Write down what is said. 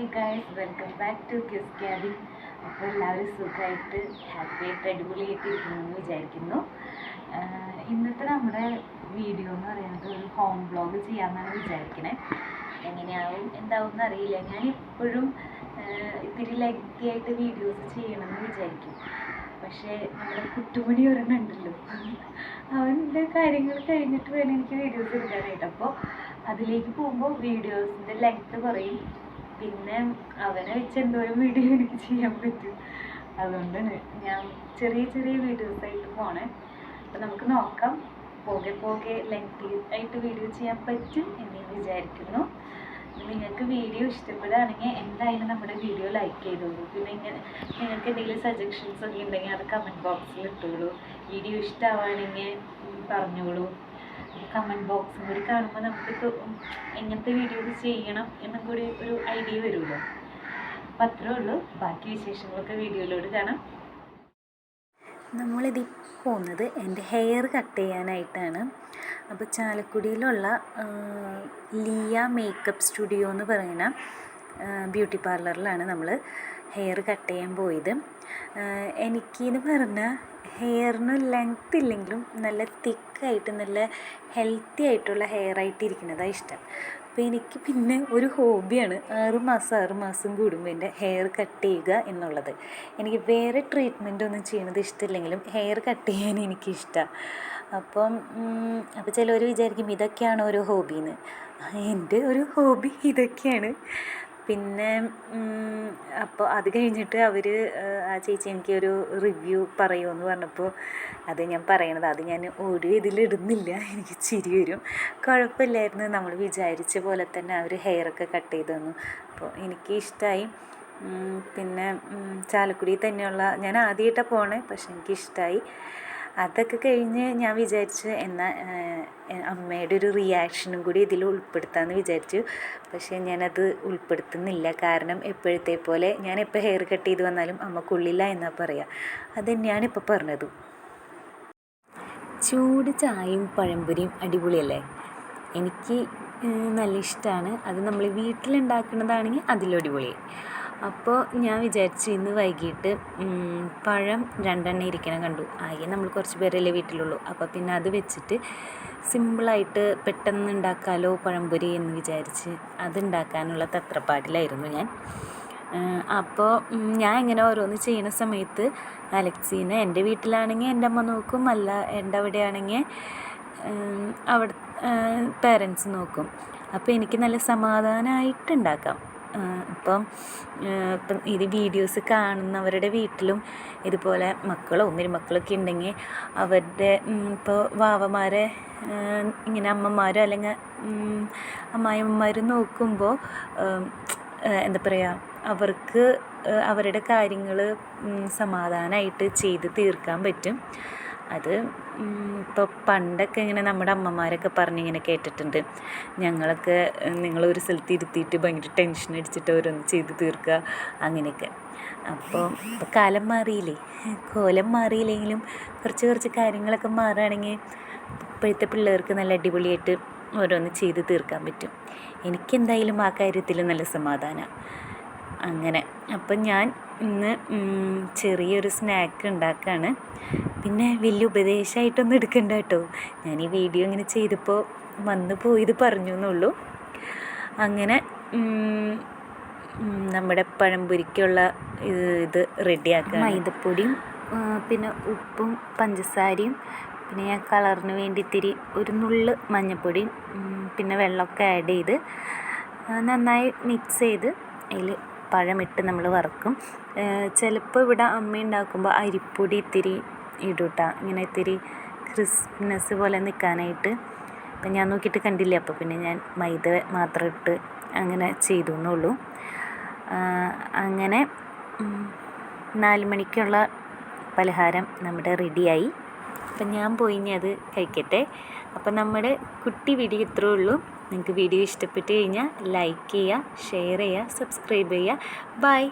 Hi guys, welcome back to Kiss Cabin. അപ്പോൾ എല്ലാവരും സുഖമായിട്ട് ഹാപ്പിയായിട്ട് അടിപൊളിയായിട്ട് ഇരിക്കണമെന്ന് വിചാരിക്കുന്നു. ഇന്നത്തെ നമ്മുടെ വീഡിയോ എന്ന് പറയുന്നത് ഒരു ഹോം വ്ളോഗ് ചെയ്യാമെന്നാണ് വിചാരിക്കണേ. എങ്ങനെയാവും എന്താവും എന്നറിയില്ല. ഞാനിപ്പോഴും ഇത്തിരി ലഗ്ഗിയായിട്ട് വീഡിയോസ് ചെയ്യണമെന്ന് വിചാരിക്കും. പക്ഷേ നമ്മുടെ കുട്ടുമണി ഒരെണ്ണുണ്ടല്ലോ, അവൻ്റെ കാര്യങ്ങൾ കഴിഞ്ഞിട്ട് വേണം എനിക്ക് വീഡിയോസ് എടുക്കാനായിട്ട്. അപ്പോൾ അതിലേക്ക് പോകുമ്പോൾ വീഡിയോസിൻ്റെ ലെങ്ത്ത് കുറയും. പിന്നെ അവനെ വെച്ച് എന്തോരം വീഡിയോ എനിക്ക് ചെയ്യാൻ പറ്റും. അതുകൊണ്ടാണ് ഞാൻ ചെറിയ ചെറിയ വീഡിയോസായിട്ട് പോണേ. അപ്പം നമുക്ക് നോക്കാം, പോകെ പോകെ ലെങ്തി ആയിട്ട് വീഡിയോ ചെയ്യാൻ പറ്റും എന്ന് വിചാരിക്കുന്നു. നിങ്ങൾക്ക് വീഡിയോ ഇഷ്ടപ്പെടുകയാണെങ്കിൽ എന്തായാലും നമ്മുടെ വീഡിയോ ലൈക്ക് ചെയ്തോളൂ. പിന്നെ നിങ്ങൾക്ക് എന്തെങ്കിലും സജഷൻസ് ഒക്കെ ഉണ്ടെങ്കിൽ അത് കമൻറ്റ് ബോക്സിൽ ഇട്ടോളൂ. വീഡിയോ ഇഷ്ടമാവുകയാണെങ്കിൽ പറഞ്ഞോളൂ. കമൻറ്റ് ബോക്സും കൂടി കാണുമ്പോൾ നമുക്ക് എങ്ങനത്തെ വീഡിയോസ് ചെയ്യണം എന്നും കൂടി ഒരു ഐഡിയ വരുമല്ലോ. അപ്പം അത്രേ ഉള്ളൂ. ബാക്കി വിശേഷങ്ങളൊക്കെ വീഡിയോയിലോട്ട് കാണാം. നമ്മളിതിൽ പോകുന്നത് എൻ്റെ ഹെയർ കട്ട് ചെയ്യാനായിട്ടാണ്. അപ്പോൾ ചാലക്കുടിയിലുള്ള ലിയ മേക്കപ്പ് സ്റ്റുഡിയോ എന്ന് പറയുന്ന ബ്യൂട്ടി പാർലറിലാണ് നമ്മൾ ഹെയർ കട്ട് ചെയ്യാൻ പോയത്. എനിക്കെന്ന് പറഞ്ഞാൽ ഹെയറിന് ലെങ്ത് ഇല്ലെങ്കിലും നല്ല തിക്കായിട്ട് നല്ല ഹെൽത്തി ആയിട്ടുള്ള ഹെയർ ആയിട്ട് ഇരിക്കുന്നതാണ് ഇഷ്ടം. അപ്പോൾ എനിക്ക് പിന്നെ ഒരു ഹോബിയാണ് 6 മാസം കൂടുമ്പോൾ എൻ്റെ ഹെയർ കട്ട് ചെയ്യുക എന്നുള്ളത്. എനിക്ക് വേറെ ട്രീറ്റ്മെൻ്റ് ഒന്നും ചെയ്യണത് ഇഷ്ടമില്ലെങ്കിലും ഹെയർ കട്ട് ചെയ്യാൻ എനിക്കിഷ്ടമാണ്. അപ്പോൾ ചിലവർ വിചാരിക്കും ഇതൊക്കെയാണ് ഒരു ഹോബിന്ന്. എൻ്റെ ഒരു ഹോബി ഇതൊക്കെയാണ്. പിന്നെ അപ്പോൾ അത് കഴിഞ്ഞിട്ട് ആ ചേച്ചി എനിക്കൊരു റിവ്യൂ പറയുമെന്ന് പറഞ്ഞപ്പോൾ അത് ഞാൻ പറയണത്, അത് ഞാൻ ഒരു ഇതിലിടുന്നില്ല. എനിക്ക് ചിരി വരും. കുഴപ്പമില്ലായിരുന്നു, നമ്മൾ വിചാരിച്ച പോലെ തന്നെ അവർ ഹെയറൊക്കെ കട്ട് ചെയ്ത് തന്നു. അപ്പോൾ എനിക്ക് ഇഷ്ടമായി. പിന്നെ ചാലക്കുടി തന്നെയുള്ള, ഞാൻ ആദ്യമായിട്ടാണ് പോണേ, പക്ഷെ എനിക്കിഷ്ടമായി. അതൊക്കെ കഴിഞ്ഞ് ഞാൻ വിചാരിച്ചു എന്നാൽ അമ്മയുടെ ഒരു റിയാക്ഷനും കൂടി ഇതിൽ ഉൾപ്പെടുത്താമെന്ന് വിചാരിച്ചു. പക്ഷേ ഞാനത് ഉൾപ്പെടുത്തുന്നില്ല. കാരണം എപ്പോഴത്തെ പോലെ ഞാൻ എപ്പോൾ ഹെയർ കട്ട് ചെയ്ത് വന്നാലും അമ്മക്കുള്ളില്ല എന്നാണ് പറയുക. അത് തന്നെയാണ് ഇപ്പോൾ പറഞ്ഞത്. ചൂട് ചായയും പഴംപൊരിയും അടിപൊളിയല്ലേ? എനിക്ക് നല്ല ഇഷ്ടമാണ്. അത് നമ്മൾ വീട്ടിലുണ്ടാക്കുന്നതാണെങ്കിൽ അതിലും അടിപൊളിയായി. അപ്പോൾ ഞാൻ വിചാരിച്ചു ഇന്ന് വൈകിട്ട് പഴം 2 ഇരിക്കണം കണ്ടു. ആകെ നമ്മൾ കുറച്ച് പേരല്ലേ വീട്ടിലുള്ളൂ. അപ്പോൾ പിന്നെ അത് വെച്ചിട്ട് സിമ്പിളായിട്ട് പെട്ടെന്ന് ഉണ്ടാക്കാമല്ലോ പഴംപൊരി എന്ന് വിചാരിച്ച് അതുണ്ടാക്കാനുള്ള തത്രപ്പാടിലായിരുന്നു ഞാൻ. അപ്പോൾ ഞാൻ ഇങ്ങനെ ഓരോന്ന് ചെയ്യുന്ന സമയത്ത് അലക്സീനെ എൻ്റെ വീട്ടിലാണെങ്കിൽ എൻ്റെ അമ്മ നോക്കും, അല്ല എൻ്റെ അവിടെയാണെങ്കിൽ അവിടെ പേരൻസ് നോക്കും. അപ്പോൾ എനിക്ക് നല്ല സമാധാനമായിട്ടുണ്ടാക്കാം. ഇപ്പം ഇത് വീഡിയോസ് കാണുന്നവരുടെ വീട്ടിലും ഇതുപോലെ മക്കളോ മരുമക്കളൊക്കെ ഉണ്ടെങ്കിൽ അവരുടെ ഇപ്പോൾ വാവമാരെ ഇങ്ങനെ അമ്മമാരോ അല്ലെങ്കിൽ അമ്മായിയമ്മമാരും നോക്കുമ്പോൾ എന്താ പറയുക, അവർക്ക് അവരുടെ കാര്യങ്ങൾ സമാധാനമായിട്ട് ചെയ്ത് തീർക്കാൻ പറ്റും. അത് ഇപ്പോൾ പണ്ടൊക്കെ ഇങ്ങനെ നമ്മുടെ അമ്മമാരൊക്കെ പറഞ്ഞിങ്ങനെ കേട്ടിട്ടുണ്ട്, ഞങ്ങളൊക്കെ നിങ്ങളൊരു സ്ഥലത്ത് ഇരുത്തിയിട്ട് ഭയങ്കര ടെൻഷൻ അടിച്ചിട്ട് ഓരോന്ന് ചെയ്ത് തീർക്കുക അങ്ങനെയൊക്കെ. അപ്പോൾ കാലം മാറിയില്ലേ, കോലം മാറിയില്ലെങ്കിലും കുറച്ച് കാര്യങ്ങളൊക്കെ മാറുകയാണെങ്കിൽ ഇപ്പോഴത്തെ പിള്ളേർക്ക് നല്ല അടിപൊളിയായിട്ട് ഓരോന്ന് ചെയ്ത് തീർക്കാൻ പറ്റും. എനിക്കെന്തായാലും ആ കാര്യത്തിൽ നല്ല സമാധാനമാണ്. അങ്ങനെ അപ്പം ഞാൻ ഇന്ന് ചെറിയൊരു സ്നാക്ക് ഉണ്ടാക്കുകയാണ്. പിന്നെ വലിയ ഉപദേശമായിട്ടൊന്നും എടുക്കണ്ട കേട്ടോ, ഞാൻ ഈ വീഡിയോ ഇങ്ങനെ ചെയ്തപ്പോൾ വന്നു പോയത് പറഞ്ഞു എന്നുള്ളൂ. അങ്ങനെ നമ്മുടെ പഴംപൊരിക്കുള്ള ഇത് റെഡിയാക്കുക. മൈദപ്പൊടിയും പിന്നെ ഉപ്പും പഞ്ചസാരയും പിന്നെ ഞാൻ കളറിന് വേണ്ടി ഇത്തിരി ഒരു നുള്ള് മഞ്ഞൾപ്പൊടിയും പിന്നെ വെള്ളമൊക്കെ ആഡ് ചെയ്ത് നന്നായി മിക്സ് ചെയ്ത് അതിൽ പഴമിട്ട് നമ്മൾ വറക്കും. ചിലപ്പോൾ ഇവിടെ അമ്മ ഉണ്ടാക്കുമ്പോൾ അരിപ്പൊടി ഇത്തിരി ഇടൂട്ടാ, ഇങ്ങനെ ഇത്തിരി ക്രിസ്പിനെസ് പോലെ നിൽക്കാനായിട്ട്. അപ്പം ഞാൻ നോക്കിയിട്ട് കണ്ടില്ല, അപ്പോൾ പിന്നെ ഞാൻ മൈദ മാത്രം ഇട്ട് അങ്ങനെ ചെയ്തു എന്നുള്ളൂ. അങ്ങനെ 4 മണിക്കുള്ള പലഹാരം നമ്മുടെ റെഡിയായി. അപ്പം ഞാൻ പോയി ഇനി അത് കഴിക്കട്ടെ. അപ്പം നമ്മുടെ കുട്ടി വീഡിയോ ഇത്രയേ ഉള്ളൂ. നിങ്ങൾക്ക് വീഡിയോ ഇഷ്ടപ്പെട്ട് കഴിഞ്ഞാൽ ലൈക്ക് ചെയ്യുക, ഷെയർ ചെയ്യുക, സബ്സ്ക്രൈബ് ചെയ്യുക. ബൈ.